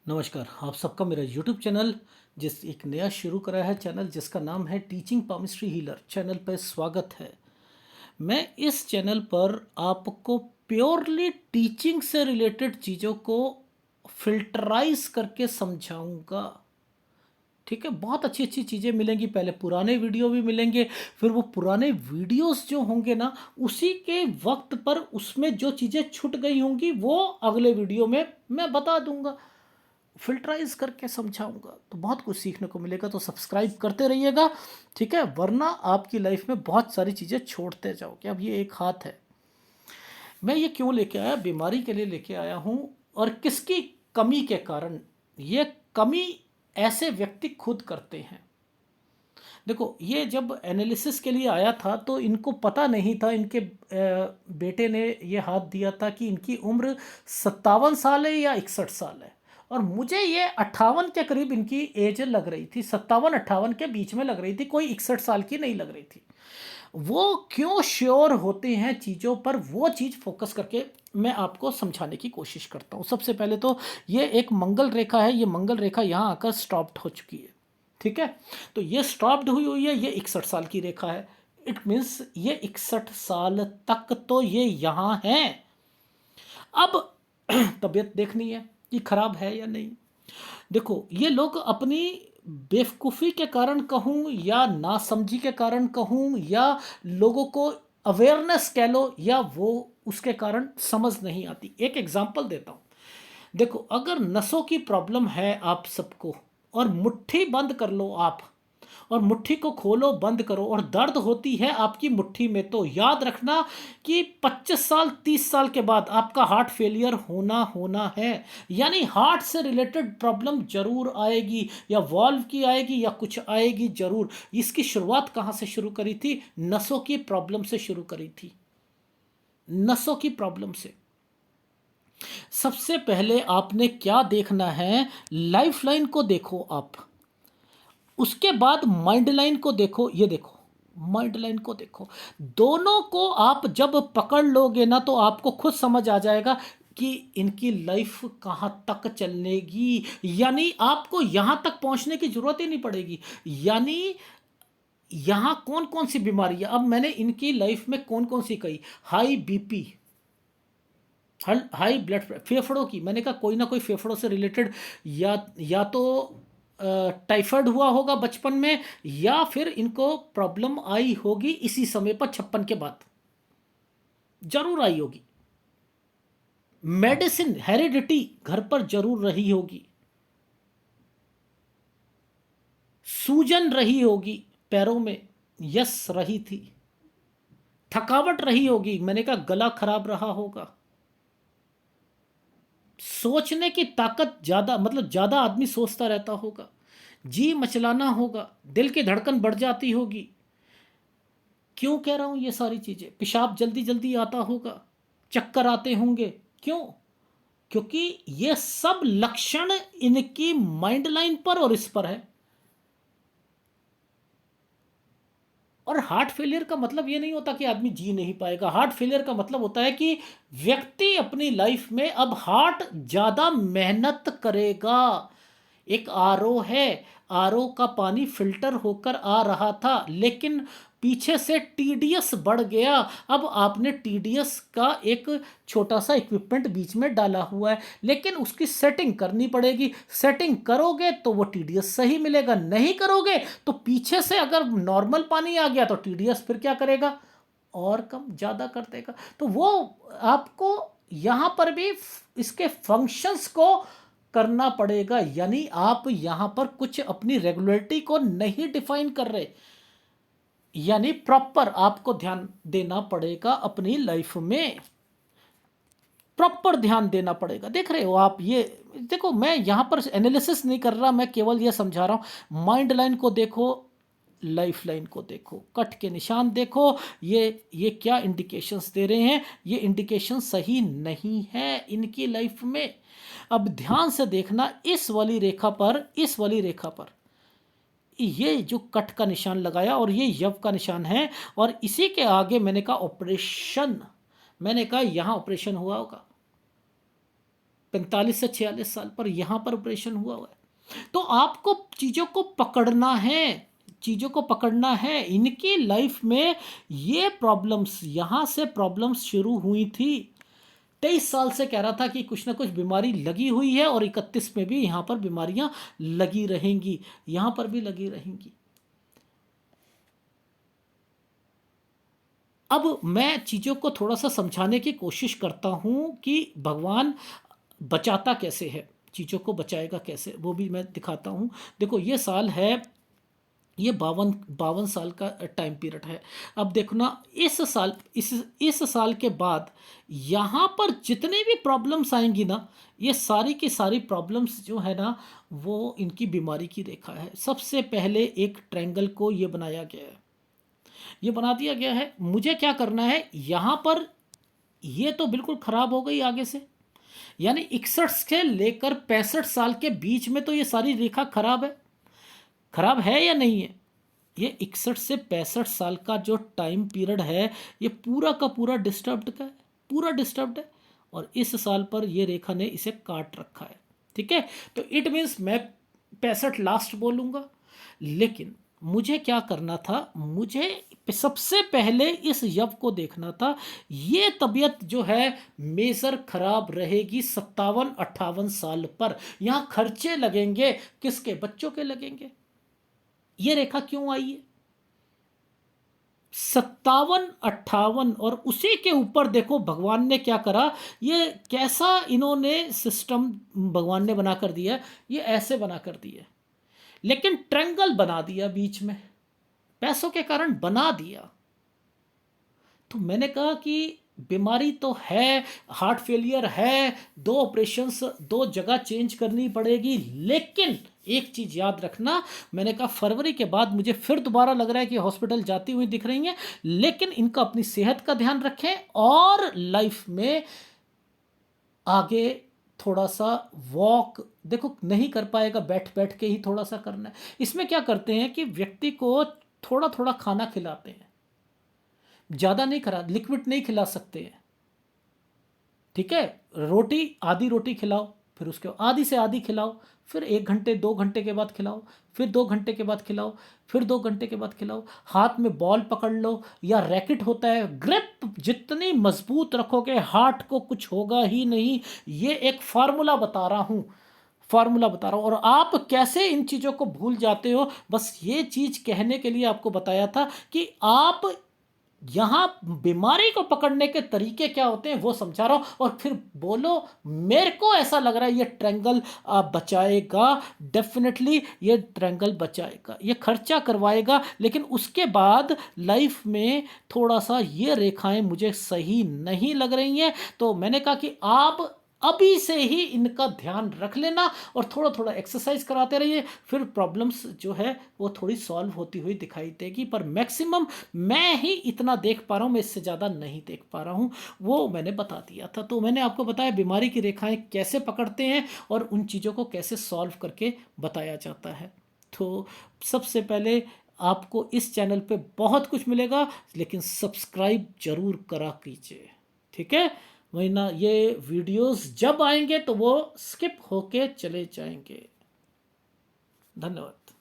नमस्कार, आप सबका मेरा यूट्यूब चैनल जिस एक नया शुरू करा है चैनल जिसका नाम है टीचिंग पामिस्ट्री हीलर चैनल पर स्वागत है। मैं इस चैनल पर आपको प्योरली टीचिंग से रिलेटेड चीज़ों को फिल्टराइज करके समझाऊंगा। ठीक है, बहुत अच्छी अच्छी चीज़ें मिलेंगी। पहले पुराने वीडियो भी मिलेंगे, फिर वो पुराने वीडियोस जो होंगे ना, उसी के वक्त पर उसमें जो चीज़ें छूट गई होंगी वो अगले वीडियो में मैं बता दूंगा, फिल्टराइज करके समझाऊंगा। तो बहुत कुछ सीखने को मिलेगा, तो सब्सक्राइब करते रहिएगा। ठीक है, वरना आपकी लाइफ में बहुत सारी चीज़ें छोड़ते जाओगे। अब ये एक हाथ है। मैं ये क्यों लेके आया, बीमारी के लिए लेके आया हूँ, और किसकी कमी के कारण। ये कमी ऐसे व्यक्ति खुद करते हैं। देखो, ये जब एनालिसिस के लिए आया था तो इनको पता नहीं था, इनके बेटे ने ये हाथ दिया था कि इनकी उम्र 57 साल है या 61 साल है, और मुझे ये 58 के करीब इनकी एज लग रही थी। 57-58 के बीच में लग रही थी, कोई 61 साल की नहीं लग रही थी। वो क्यों श्योर होते हैं चीज़ों पर, वो चीज़ फोकस करके मैं आपको समझाने की कोशिश करता हूँ। सबसे पहले तो ये एक मंगल रेखा है, ये मंगल रेखा यहाँ आकर स्टॉप्ड हो चुकी है। ठीक है, तो ये स्टॉप्ड हुई हुई है, ये 61 साल की रेखा है। इट मीन्स ये 61 साल तक तो ये यहाँ है। अब तबीयत देखनी है कि खराब है या नहीं। देखो, ये लोग अपनी बेवकूफ़ी के कारण कहूँ या नासमझी के कारण कहूँ या लोगों को अवेयरनेस कह लो, या वो उसके कारण समझ नहीं आती। एक एग्जांपल देता हूँ। देखो, अगर नसों की प्रॉब्लम है आप सबको, और मुट्ठी बंद कर लो आप, और मुट्ठी को खोलो बंद करो, और दर्द होती है आपकी मुट्ठी में, तो याद रखना कि 25 साल 30 साल के बाद आपका हार्ट फेलियर होना होना है। यानी हार्ट से रिलेटेड प्रॉब्लम जरूर आएगी, या वॉल्व की आएगी, या कुछ आएगी जरूर। इसकी शुरुआत कहाँ से शुरू करी थी? नसों की प्रॉब्लम से शुरू करी थी, नसों की प्रॉब्लम से। सबसे पहले आपने क्या देखना है, लाइफ लाइन को देखो आप, उसके बाद माइंड लाइन को देखो। ये देखो, माइंड लाइन को देखो। दोनों को आप जब पकड़ लोगे ना, तो आपको खुद समझ आ जाएगा कि इनकी लाइफ कहाँ तक चलेगी। यानी आपको यहाँ तक पहुँचने की ज़रूरत ही नहीं पड़ेगी। यानी यहाँ कौन कौन सी बीमारी है, अब मैंने इनकी लाइफ में कौन कौन सी कही। High BP, high blood pressure, फेफड़ों की, मैंने कहा कोई ना कोई फेफड़ों से रिलेटेड, या तो टाइफाइड हुआ होगा बचपन में, या फिर इनको प्रॉब्लम आई होगी इसी समय पर 56 के बाद, जरूर आई होगी। मेडिसिन हेरिडिटी घर पर जरूर रही होगी। सूजन रही होगी पैरों में, यस रही थी। थकावट रही होगी, मैंने कहा गला खराब रहा होगा। सोचने की ताकत ज़्यादा, मतलब ज़्यादा आदमी सोचता रहता होगा। जी मचलाना होगा, दिल की धड़कन बढ़ जाती होगी। क्यों कह रहा हूँ ये सारी चीज़ें? पेशाब जल्दी जल्दी आता होगा, चक्कर आते होंगे। क्यों? क्योंकि ये सब लक्षण इनकी माइंड लाइन पर और इस पर है। और हार्ट फेलियर का मतलब ये नहीं होता कि आदमी जी नहीं पाएगा। हार्ट फेलियर का मतलब होता है कि व्यक्ति अपनी लाइफ में अब हार्ट ज़्यादा मेहनत करेगा। एक आरओ है, आरओ का पानी फिल्टर होकर आ रहा था, लेकिन पीछे से टीडीएस बढ़ गया। अब आपने टीडीएस का एक छोटा सा इक्विपमेंट बीच में डाला हुआ है, लेकिन उसकी सेटिंग करनी पड़ेगी। सेटिंग करोगे तो वो टीडीएस सही मिलेगा, नहीं करोगे तो पीछे से अगर नॉर्मल पानी आ गया तो टीडीएस फिर क्या करेगा, और कम ज़्यादा कर देगा। तो वो आपको यहाँ पर भी इसके फंक्शंस को करना पड़ेगा। यानी आप यहां पर कुछ अपनी रेगुलरिटी को नहीं डिफाइन कर रहे। यानी प्रॉपर आपको ध्यान देना पड़ेगा अपनी लाइफ में, प्रॉपर ध्यान देना पड़ेगा। देख रहे हो आप, ये देखो, मैं यहां पर एनालिसिस नहीं कर रहा, मैं केवल ये समझा रहा हूं। माइंड लाइन को देखो, लाइफ लाइन को देखो, कट के निशान देखो। ये क्या इंडिकेशंस दे रहे हैं? ये इंडिकेशन सही नहीं है इनकी लाइफ में। अब ध्यान से देखना, इस वाली रेखा पर, इस वाली रेखा पर ये जो कट का निशान लगाया, और ये यव का निशान है, और इसी के आगे मैंने कहा ऑपरेशन। मैंने कहा यहां ऑपरेशन हुआ होगा। 45 से 46 साल पर यहाँ पर ऑपरेशन हुआ हुआ है। तो आपको चीज़ों को पकड़ना है, चीज़ों को पकड़ना है। इनकी लाइफ में ये प्रॉब्लम्स, यहाँ से प्रॉब्लम्स शुरू हुई थी। 23 साल से कह रहा था कि कुछ ना कुछ बीमारी लगी हुई है और 31 में भी यहाँ पर बीमारियां लगी रहेंगी, यहाँ पर भी लगी रहेंगी। अब मैं चीज़ों को थोड़ा सा समझाने की कोशिश करता हूँ कि भगवान बचाता कैसे है, चीज़ों को बचाएगा कैसे, वो भी मैं दिखाता हूँ। देखो ये साल है, ये 52 साल का टाइम पीरियड है। अब देखो ना, इस साल के बाद यहाँ पर जितने भी प्रॉब्लम्स आएंगी ना, ये सारी की सारी प्रॉब्लम्स जो है ना, वो इनकी बीमारी की रेखा है। सबसे पहले एक ट्रायंगल को ये बनाया गया है, ये बना दिया गया है। मुझे क्या करना है यहाँ पर, ये तो बिल्कुल खराब हो गई आगे से, यानी 61 से लेकर 65 साल के बीच में तो ये सारी रेखा खराब है। खराब है या नहीं है? ये 61 से 65 साल का जो टाइम पीरियड है, ये पूरा का पूरा डिस्टर्ब्ड का है, पूरा डिस्टर्ब्ड है। और इस साल पर ये रेखा ने इसे काट रखा है। ठीक है, तो इट मीन्स मैं 65 लास्ट बोलूँगा। लेकिन मुझे क्या करना था, मुझे सबसे पहले इस यव को देखना था। ये तबीयत जो है मेजर खराब रहेगी 57-58 साल पर। यहाँ खर्चे लगेंगे, किसके? बच्चों के लगेंगे। ये रेखा क्यों आई है? 57-58, और उसी के ऊपर देखो भगवान ने क्या करा, ये कैसा इन्होंने सिस्टम भगवान ने बना कर दिया। ये ऐसे बना कर दिया, लेकिन ट्रायंगल बना दिया बीच में, पैसों के कारण बना दिया। तो मैंने कहा कि बीमारी तो है, हार्ट फेलियर है, 2 ऑपरेशंस, 2 जगह चेंज करनी पड़ेगी। लेकिन एक चीज़ याद रखना, मैंने कहा फरवरी के बाद मुझे फिर दोबारा लग रहा है कि हॉस्पिटल जाती हुई दिख रही हैं, लेकिन इनका अपनी सेहत का ध्यान रखें और लाइफ में आगे थोड़ा सा वॉक, देखो नहीं कर पाएगा, बैठ बैठ के ही थोड़ा सा करना है। इसमें क्या करते हैं कि व्यक्ति को थोड़ा थोड़ा खाना खिलाते हैं, ज़्यादा नहीं खिला, लिक्विड नहीं खिला सकते हैं। ठीक है, रोटी, आधी रोटी खिलाओ, फिर उसके आधी से आधी खिलाओ, फिर 1 घंटे 2 घंटे के बाद खिलाओ, फिर 2 घंटे के बाद खिलाओ, फिर 2 घंटे के बाद खिलाओ। हाथ में बॉल पकड़ लो या रैकेट होता है, ग्रिप जितनी मजबूत रखोगे हार्ट को कुछ होगा ही नहीं। ये एक फार्मूला बता रहा हूँ, फार्मूला बता रहा हूँ। और आप कैसे इन चीज़ों को भूल जाते हो, बस ये चीज़ कहने के लिए आपको बताया था कि आप यहाँ बीमारी को पकड़ने के तरीके क्या होते हैं वो समझा रहा हूँ। और फिर बोलो, मेरे को ऐसा लग रहा है ये ट्रायंगल बचाएगा, डेफिनेटली ये ट्रायंगल बचाएगा, ये खर्चा करवाएगा। लेकिन उसके बाद लाइफ में थोड़ा सा ये रेखाएं मुझे सही नहीं लग रही हैं। तो मैंने कहा कि आप अभी से ही इनका ध्यान रख लेना और थोड़ा थोड़ा एक्सरसाइज कराते रहिए, फिर प्रॉब्लम्स जो है वो थोड़ी सॉल्व होती हुई दिखाई देगी। पर मैक्सिमम मैं ही इतना देख पा रहा हूँ, मैं इससे ज़्यादा नहीं देख पा रहा हूँ, वो मैंने बता दिया था। तो मैंने आपको बताया बीमारी की रेखाएं कैसे पकड़ते हैं और उन चीज़ों को कैसे सॉल्व करके बताया जाता है। तो सबसे पहले आपको इस चैनल पे बहुत कुछ मिलेगा, लेकिन सब्सक्राइब जरूर करा कीजिए। ठीक है, वही ना, ये वीडियोस जब आएंगे तो वो स्किप होके चले जाएंगे। धन्यवाद।